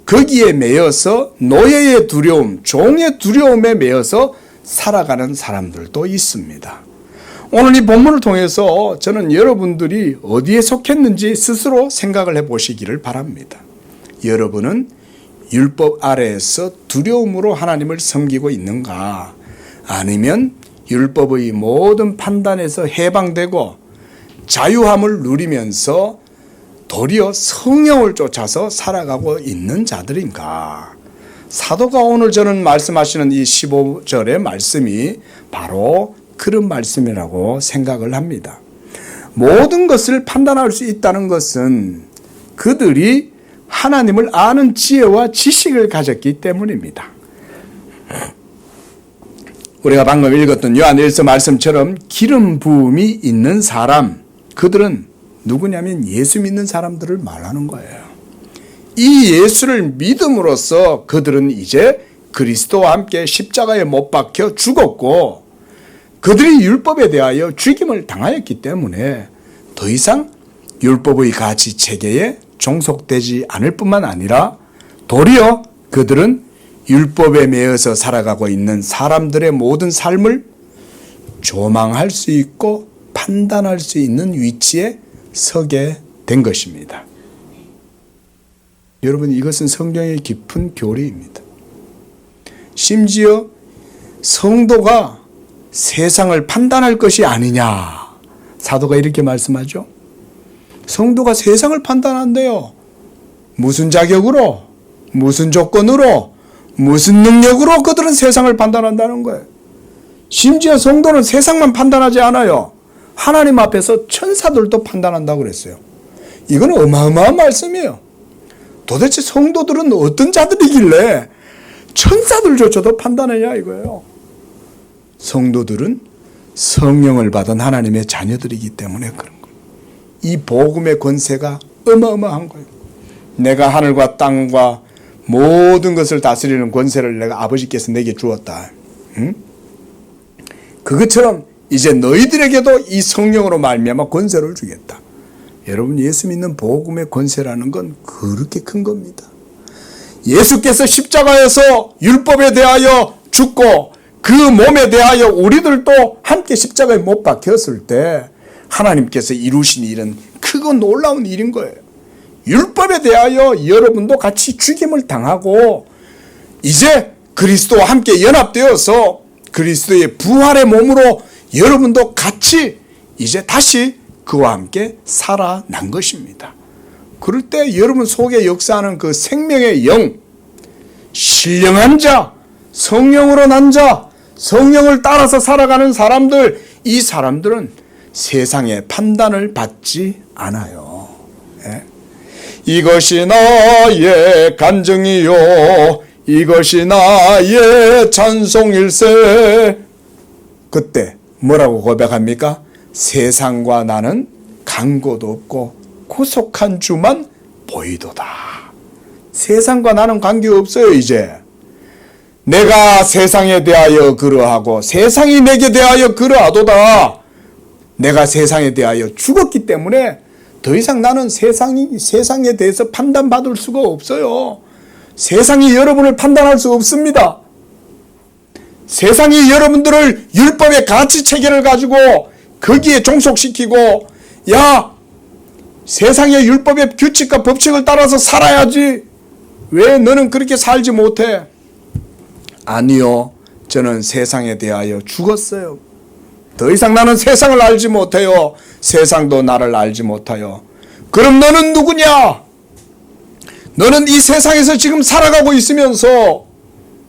거기에 매여서 노예의 두려움, 종의 두려움에 매여서 살아가는 사람들도 있습니다. 오늘 이 본문을 통해서 저는 여러분들이 어디에 속했는지 스스로 생각을 해보시기를 바랍니다. 여러분은 율법 아래에서 두려움으로 하나님을 섬기고 있는가? 아니면 율법의 모든 판단에서 해방되고 자유함을 누리면서 도리어 성령을 쫓아서 살아가고 있는 자들인가? 사도가 오늘 저는 말씀하시는 이 15절의 말씀이 바로 그런 말씀이라고 생각을 합니다. 모든 것을 판단할 수 있다는 것은 그들이 하나님을 아는 지혜와 지식을 가졌기 때문입니다. 우리가 방금 읽었던 요한 1서 말씀처럼 기름 부음이 있는 사람, 그들은 누구냐면 예수 믿는 사람들을 말하는 거예요. 이 예수를 믿음으로써 그들은 이제 그리스도와 함께 십자가에 못 박혀 죽었고 그들이 율법에 대하여 죽임을 당하였기 때문에 더 이상 율법의 가치 체계에 종속되지 않을 뿐만 아니라 도리어 그들은 율법에 매여서 살아가고 있는 사람들의 모든 삶을 조망할 수 있고 판단할 수 있는 위치에 서게 된 것입니다. 여러분, 이것은 성경의 깊은 교리입니다. 심지어 성도가 세상을 판단할 것이 아니냐, 사도가 이렇게 말씀하죠. 성도가 세상을 판단한대요. 무슨 자격으로, 무슨 조건으로, 무슨 능력으로 그들은 세상을 판단한다는 거예요. 심지어 성도는 세상만 판단하지 않아요. 하나님 앞에서 천사들도 판단한다고 그랬어요. 이건 어마어마한 말씀이에요. 도대체 성도들은 어떤 자들이길래 천사들조차도 판단하냐 이거예요. 성도들은 성령을 받은 하나님의 자녀들이기 때문에 그런 거예요. 이 복음의 권세가 어마어마한 거예요. 내가 하늘과 땅과 모든 것을 다스리는 권세를 내가 아버지께서 내게 주었다. 응? 그것처럼 이제 너희들에게도 이 성령으로 말미암아 권세를 주겠다. 여러분, 예수 믿는 복음의 권세라는 건 그렇게 큰 겁니다. 예수께서 십자가에서 율법에 대하여 죽고 그 몸에 대하여 우리들도 함께 십자가에 못 박혔을 때 하나님께서 이루신 일은 크고 놀라운 일인 거예요. 율법에 대하여 여러분도 같이 죽임을 당하고 이제 그리스도와 함께 연합되어서 그리스도의 부활의 몸으로 여러분도 같이 이제 다시 그와 함께 살아난 것입니다. 그럴 때 여러분 속에 역사하는 그 생명의 영, 신령한 자, 성령으로 난 자, 성령을 따라서 살아가는 사람들, 이 사람들은 세상의 판단을 받지 않아요. 예? 이것이 나의 간증이요, 이것이 나의 찬송일세. 그때 뭐라고 고백합니까? 세상과 나는 간고도 없고 구속한 주만 보이도다. 세상과 나는 관계없어요. 이제 내가 세상에 대하여 그러하고 세상이 내게 대하여 그러하도다. 내가 세상에 대하여 죽었기 때문에 더 이상 나는 세상에 대해서 판단받을 수가 없어요. 세상이 여러분을 판단할 수 없습니다. 세상이 여러분들을 율법의 가치 체계를 가지고 거기에 종속시키고, 야, 세상의 율법의 규칙과 법칙을 따라서 살아야지. 왜 너는 그렇게 살지 못해? 아니요, 저는 세상에 대하여 죽었어요. 더 이상 나는 세상을 알지 못해요. 세상도 나를 알지 못해요. 그럼 너는 누구냐? 너는 이 세상에서 지금 살아가고 있으면서,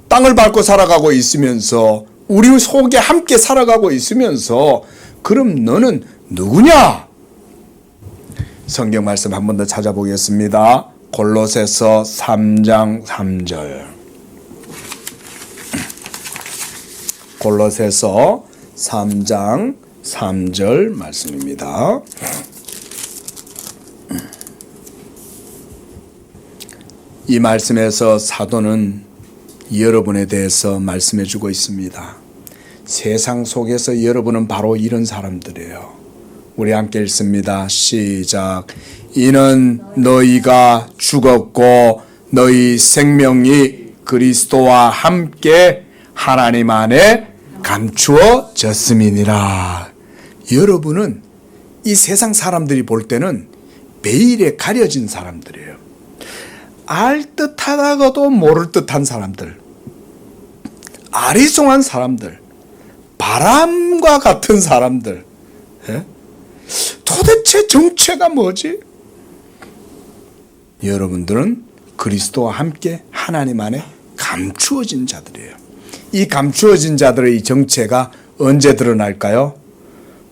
땅을 밟고 살아가고 있으면서, 우리 속에 함께 살아가고 있으면서, 그럼 너는 누구냐? 성경 말씀 한 번 더 찾아보겠습니다. 골로새서 3장 3절. 골로새서 3장 3절 말씀입니다. 이 말씀에서 사도는 여러분에 대해서 말씀해 주고 있습니다. 세상 속에서 여러분은 바로 이런 사람들이에요. 우리 함께 읽습니다. 시작. 이는 너희가 죽었고 너희 생명이 그리스도와 함께 하나님 안에 감추어졌음이니라. 여러분은 이 세상 사람들이 볼 때는 베일에 가려진 사람들이에요. 알 듯하다가도 모를 듯한 사람들, 아리송한 사람들, 바람과 같은 사람들. 예? 도대체 정체가 뭐지? 여러분들은 그리스도와 함께 하나님 안에 감추어진 자들이에요. 이 감추어진 자들의 정체가 언제 드러날까요?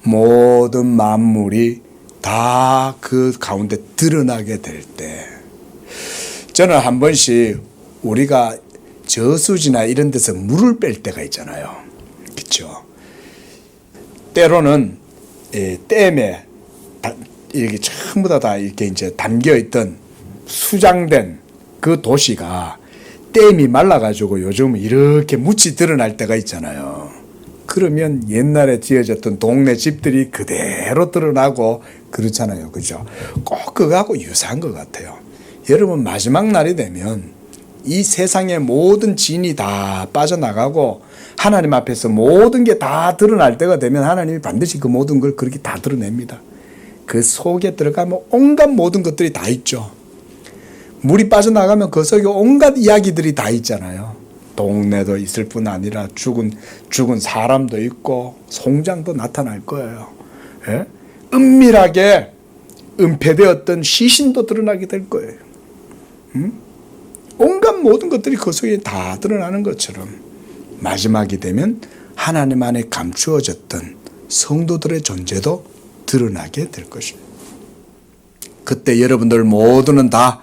모든 만물이 다 그 가운데 드러나게 될 때. 저는 한 번씩 우리가 저수지나 이런 데서 물을 뺄 때가 있잖아요. 그렇죠? 때로는 댐에 이렇게 전부 다 이렇게 이제 담겨 있던 수장된 그 도시가 댐이 말라가지고 요즘 이렇게 묻이 드러날 때가 있잖아요. 그러면 옛날에 지어졌던 동네 집들이 그대로 드러나고 그렇잖아요. 그죠? 꼭 그거하고 유사한 것 같아요. 여러분, 마지막 날이 되면 이 세상의 모든 진이 다 빠져나가고 하나님 앞에서 모든 게 다 드러날 때가 되면 하나님이 반드시 그 모든 걸 그렇게 다 드러냅니다. 그 속에 들어가면 온갖 모든 것들이 다 있죠. 물이 빠져나가면 그 속에 온갖 이야기들이 다 있잖아요. 동네도 있을 뿐 아니라 죽은 사람도 있고 송장도 나타날 거예요. 예? 은밀하게 은폐되었던 시신도 드러나게 될 거예요. 온갖 모든 것들이 그 속에 다 드러나는 것처럼 마지막이 되면 하나님 안에 감추어졌던 성도들의 존재도 드러나게 될 것입니다. 그때 여러분들 모두는 다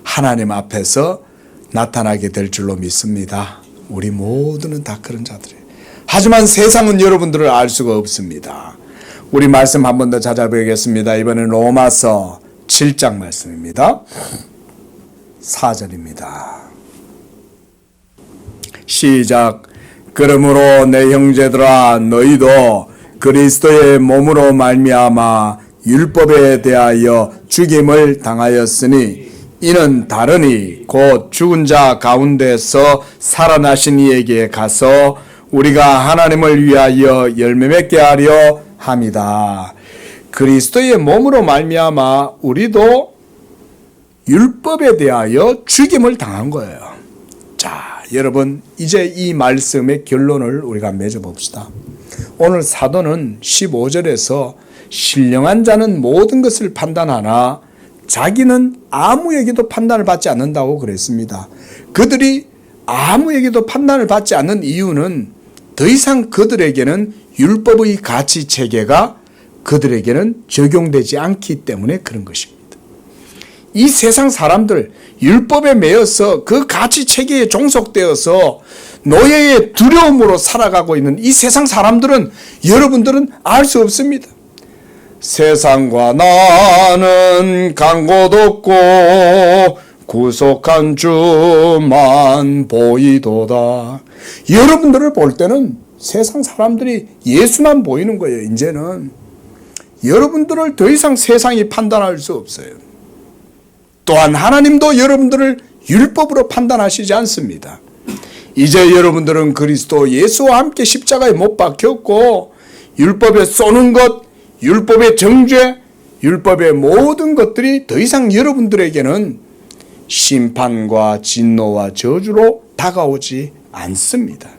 하나님 앞에서 나타나게 될 줄로 믿습니다. 우리 모두는 다 그런 자들이에요. 하지만 세상은 여러분들을 알 수가 없습니다. 우리 말씀 한 번 더 찾아보겠습니다. 이번엔 로마서 7장 말씀입니다. 4절입니다. 시작. 그러므로 내 형제들아 너희도 그리스도의 몸으로 말미암아 율법에 대하여 죽임을 당하였으니 이는 다르니 곧 죽은 자 가운데서 살아나신 이에게 가서 우리가 하나님을 위하여 열매 맺게 하려 함이다. 그리스도의 몸으로 말미암아 우리도 율법에 대하여 죽임을 당한 거예요. 자, 여러분, 이제 이 말씀의 결론을 우리가 맺어봅시다. 오늘 사도는 15절에서 신령한 자는 모든 것을 판단하나 자기는 아무에게도 판단을 받지 않는다고 그랬습니다. 그들이 아무에게도 판단을 받지 않는 이유는 더 이상 그들에게는 율법의 가치 체계가 그들에게는 적용되지 않기 때문에 그런 것입니다. 이 세상 사람들, 율법에 매여서 그 가치 체계에 종속되어서 노예의 두려움으로 살아가고 있는 이 세상 사람들은 여러분들은 알 수 없습니다. 세상과 나는 간 곳 없고 구속한 주만 보이도다. 여러분들을 볼 때는 세상 사람들이 예수만 보이는 거예요. 이제는 여러분들을 더 이상 세상이 판단할 수 없어요. 또한 하나님도 여러분들을 율법으로 판단하시지 않습니다. 이제 여러분들은 그리스도 예수와 함께 십자가에 못 박혔고 율법에 쏘는 것, 율법의 정죄, 율법의 모든 것들이 더 이상 여러분들에게는 심판과 진노와 저주로 다가오지 않습니다.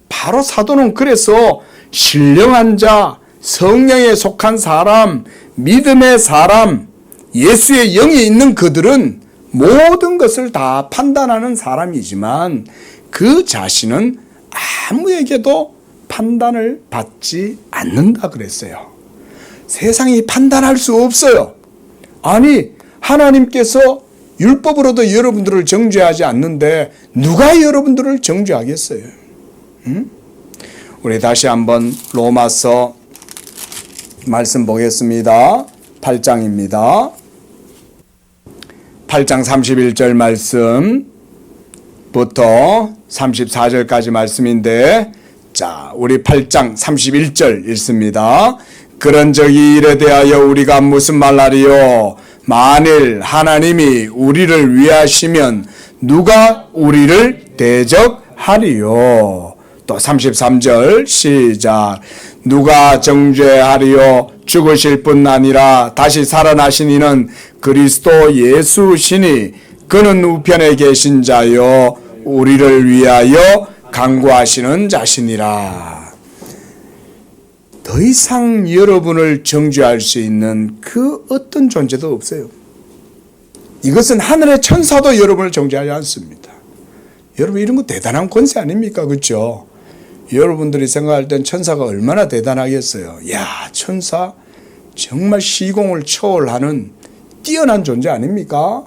바로 사도는 그래서 신령한 자, 성령에 속한 사람, 믿음의 사람, 예수의 영이 있는 그들은 모든 것을 다 판단하는 사람이지만 그 자신은 아무에게도 판단을 받지 않는다 그랬어요. 세상이 판단할 수 없어요. 아니, 하나님께서 율법으로도 여러분들을 정죄하지 않는데 누가 여러분들을 정죄하겠어요? 우리 다시 한번 로마서 말씀 보겠습니다. 8장입니다. 8장 31절 말씀부터 34절까지 말씀인데, 자, 우리 8장 31절 읽습니다. 그런저기 일에 대하여 우리가 무슨 말하리요? 만일 하나님이 우리를 위하시면 누가 우리를 대적하리요? 또 33절 시작. 누가 정죄하리요? 죽으실 뿐 아니라 다시 살아나신 이는 그리스도 예수시니 그는 우편에 계신 자요 우리를 위하여 간구하시는 자시니라. 더 이상 여러분을 정죄할 수 있는 그 어떤 존재도 없어요. 이것은 하늘의 천사도 여러분을 정죄하지 않습니다. 여러분, 이런 거 대단한 권세 아닙니까? 그렇죠? 여러분들이 생각할 땐 천사가 얼마나 대단하겠어요. 야, 천사 정말 시공을 초월하는 뛰어난 존재 아닙니까?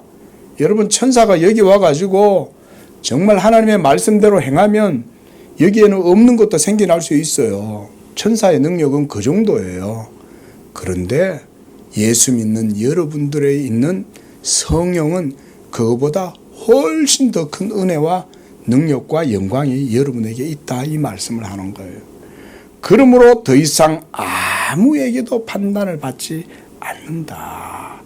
여러분, 천사가 여기 와가지고 정말 하나님의 말씀대로 행하면 여기에는 없는 것도 생겨날 수 있어요. 천사의 능력은 그 정도예요. 그런데 예수 믿는 여러분들에 있는 성령은 그거보다 훨씬 더 큰 은혜와 능력과 영광이 여러분에게 있다, 이 말씀을 하는 거예요. 그러므로 더 이상 아무에게도 판단을 받지 않는다.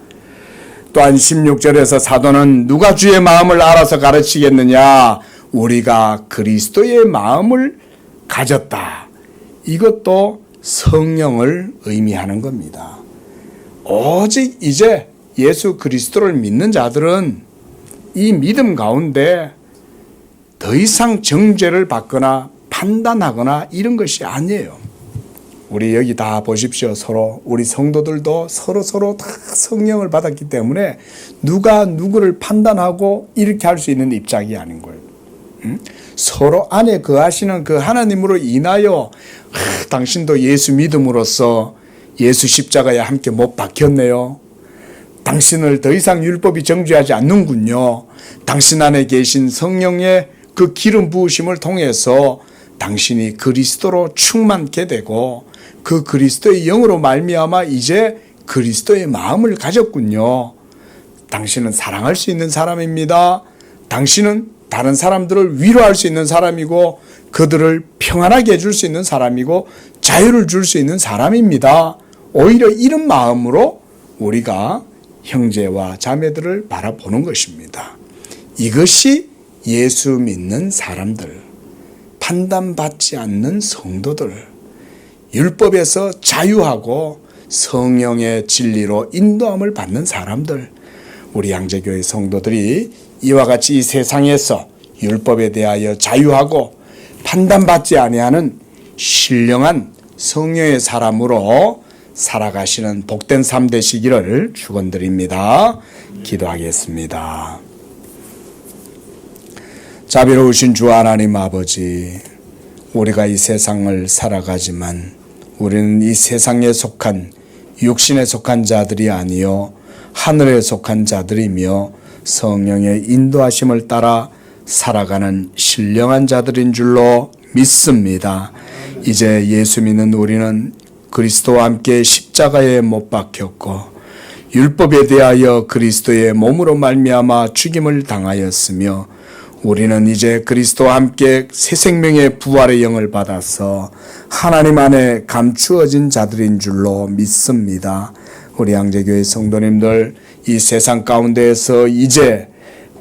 또한 16절에서 사도는 누가 주의 마음을 알아서 가르치겠느냐? 우리가 그리스도의 마음을 가졌다. 이것도 성령을 의미하는 겁니다. 오직 이제 예수 그리스도를 믿는 자들은 이 믿음 가운데 더 이상 정죄를 받거나 판단하거나 이런 것이 아니에요. 우리 여기 다 보십시오. 서로 우리 성도들도 서로 다 성령을 받았기 때문에 누가 누구를 판단하고 이렇게 할 수 있는 입장이 아닌 거예요. 서로 안에 거하시는 그 하나님으로 인하여 당신도 예수 믿음으로써 예수 십자가에 함께 못 박혔네요. 당신을 더 이상 율법이 정죄하지 않는군요. 당신 안에 계신 성령의 그 기름 부으심을 통해서 당신이 그리스도로 충만케 되고 그 그리스도의 영으로 말미암아 이제 그리스도의 마음을 가졌군요. 당신은 사랑할 수 있는 사람입니다. 당신은 다른 사람들을 위로할 수 있는 사람이고 그들을 평안하게 해줄 수 있는 사람이고 자유를 줄 수 있는 사람입니다. 오히려 이런 마음으로 우리가 형제와 자매들을 바라보는 것입니다. 이것이 예수 믿는 사람들, 판단받지 않는 성도들, 율법에서 자유하고 성령의 진리로 인도함을 받는 사람들, 우리 양재교회 성도들이 이와 같이 이 세상에서 율법에 대하여 자유하고 판단받지 아니하는 신령한 성령의 사람으로 살아가시는 복된 삶 되시기를 축원드립니다. 기도하겠습니다. 자비로우신 주 하나님 아버지, 우리가 이 세상을 살아가지만 우리는 이 세상에 속한 육신에 속한 자들이 아니요 하늘에 속한 자들이며 성령의 인도하심을 따라 살아가는 신령한 자들인 줄로 믿습니다. 이제 예수 믿는 우리는 그리스도와 함께 십자가에 못 박혔고 율법에 대하여 그리스도의 몸으로 말미암아 죽임을 당하였으며 우리는 이제 그리스도와 함께 새 생명의 부활의 영을 받아서 하나님 안에 감추어진 자들인 줄로 믿습니다. 우리 양재교회 성도님들, 이 세상 가운데에서 이제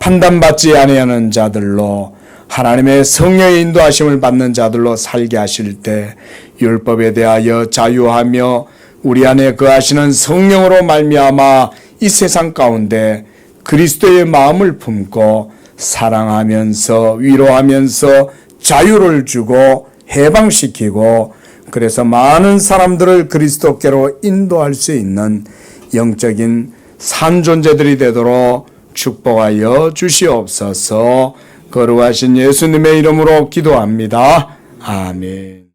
판단받지 아니하는 자들로 하나님의 성령의 인도하심을 받는 자들로 살게 하실 때 율법에 대하여 자유하며 우리 안에 거하시는 성령으로 말미암아 이 세상 가운데 그리스도의 마음을 품고 사랑하면서 위로하면서 자유를 주고 해방시키고 그래서 많은 사람들을 그리스도께로 인도할 수 있는 영적인 산 존재들이 되도록 축복하여 주시옵소서. 거룩하신 예수님의 이름으로 기도합니다. 아멘.